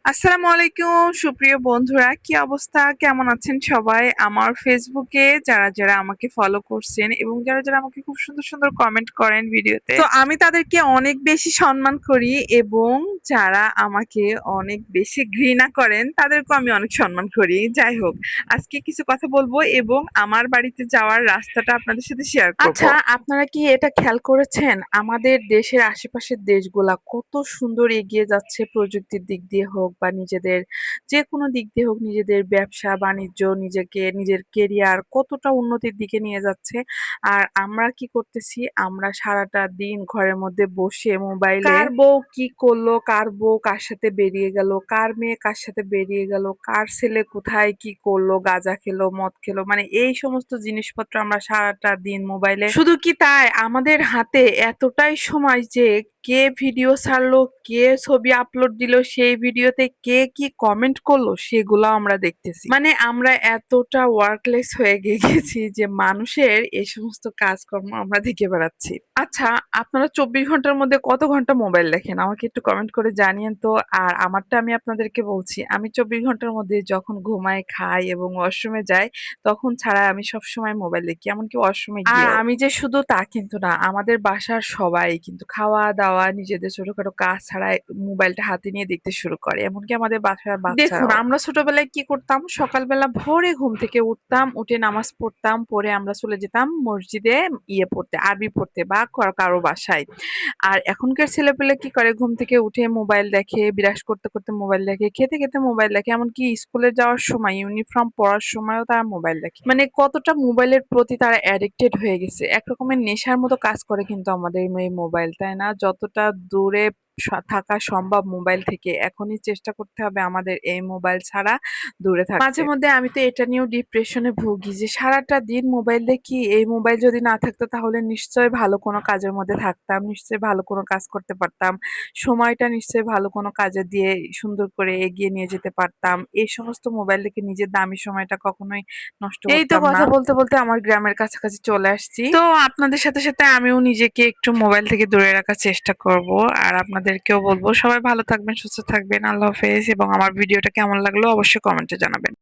আসসালামু আলাইকুম সুপ্রিয় বন্ধুরা, কি অবস্থা, কেমন আছেন সবাই? আমার ফেসবুকে যারা যারা আমাকে ফলো করছেন এবং যারা যারা আমাকে খুব সুন্দর সুন্দর কমেন্ট করেন ভিডিওতে, তো আমি তাদেরকে অনেক বেশি সম্মান করি। এবং যারা আমাকে অনেক বেশি ঘৃণা করেন তাদেরকেও আমি অনেক সম্মান করি। যাই হোক, আজকে কিছু কথা বলবো এবং আমার বাড়িতে যাওয়ার রাস্তাটা আপনাদের সাথে শেয়ার করব। আচ্ছা, আপনারা কি এটা খেয়াল করেছেন আমাদের দেশের আশেপাশের দেশগুলা কত সুন্দর এগিয়ে যাচ্ছে প্রযুক্তির দিক দিয়ে হোক বা নিজেদের যে কোনো দিক দিয়ে হোক, নিজেদের ব্যবসা বাণিজ্য, নিজেকে নিজের কেরিয়ার কতটা উন্নতির দিকে নিয়ে যাচ্ছে। আর আমরা কি করতেছি? আমরা সারাটা দিন ঘরের মধ্যে বসে মোবাইলে কার বউ কি করলো, কার বউ কার সাথে বেরিয়ে গেল, কার মেয়ে কার সাথে বেরিয়ে গেল, কার ছেলে কোথায় কি করলো, গাঁজা খেলো, মদ খেলো, মানে এই সমস্ত জিনিসপত্র আমরা সারাটা দিন মোবাইলে। শুধু কি তাই, আমাদের হাতে এতটাই সময় যে কে ভিডিও ছাড়লো, কে ছবি আপলোড দিল, সেই ভিডিওতে কে কি কমেন্ট করলো সেগুলো আমরা দেখতেছি। মানে আমরা এতটা ওয়ার্কলেস হয়ে গেছি যে মানুষের এই সমস্ত কাজকর্ম আমরা দেখে বেড়াচ্ছি। আচ্ছা, আপনারা 24 ঘন্টার মধ্যে কত ঘন্টা মোবাইল দেখেন আমাকে একটু কমেন্ট করে জানিয়েন তো। আর আমারটা আমি আপনাদেরকে বলছি, আমি 24 ঘন্টার মধ্যে যখন ঘুমাই, খাই এবং ওয়াশরুমে যাই তখন ছাড়া আমি সবসময় মোবাইল দেখি, এমনকি ওয়াশরুমে গিয়ে। আর আমি যে শুধু তা কিন্তু না, আমাদের বাসার সবাই কিন্তু খাওয়া দাওয়া নিজেদের ছোটখাটো কাজ ছাড়াই মোবাইলটা হাতে নিয়ে দেখতে শুরু করে, এমনকি আমাদের বাসার বাচ্চারাও। দেখুন, আমরা ছোটবেলায় কি করতাম, সকালবেলা ভোরে ঘুম থেকে উঠতাম, উঠে নামাজ পড়তাম, পরে আমরা চলে যেতাম মসজিদে পড়তে, আরবি পড়তে বা কারো বাসায়। আর এখনকার ছেলেপেলে কি করে, ঘুম থেকে উঠে মোবাইল দেখে, বিরাস করতে করতে মোবাইল দেখে, খেতে খেতে মোবাইল দেখে, এমনকি স্কুলে যাওয়ার সময় ইউনিফর্ম পরার সময়ও তারা মোবাইল দেখে। মানে কতটা মোবাইলের প্রতি তারা অ্যাডিক্টেড হয়ে গেছে, একরকমের নেশার মতো কাজ করে কিন্তু আমাদের এই মোবাইল, তাই না? যতটা দূরে থাকা সম্ভব মোবাইল থেকে, এখনই চেষ্টা করতে হবে আমাদের এই মোবাইল ছাড়া দূরে থাকতে। মাঝে মধ্যে আমি তো এটা নিয়েও ডিপ্রেশনে ভুগি যে সারাটা দিন মোবাইল দেখি, এই মোবাইল যদি না থাকতো তাহলে নিশ্চয়ই ভালো কোনো কাজের মধ্যে থাকতাম, নিশ্চয়ই ভালো কোনো কাজ করতে পারতাম, সময়টা নিশ্চয়ই ভালো কোনো কাজে দিয়ে সুন্দর করে এগিয়ে নিয়ে যেতে পারতাম। এই সমস্ত মোবাইল দেখে নিজের দামি সময়টা কখনোই নষ্ট করতাম না। এই তো কথা বলতে বলতে আমার গ্রামের কাছাকাছি চলে আসছি, তো আপনাদের সাথে সাথে আমিও নিজেকে একটু মোবাইল থেকে দূরে রাখার চেষ্টা করব। আর আপনাদেরকেও বলবো, সবাই ভালো থাকবেন, সুস্থ থাকবেন, আল্লাহ হাফেজ। এবং আমার ভিডিওটা কেমন লাগলো অবশ্যই কমেন্টে জানাবেন।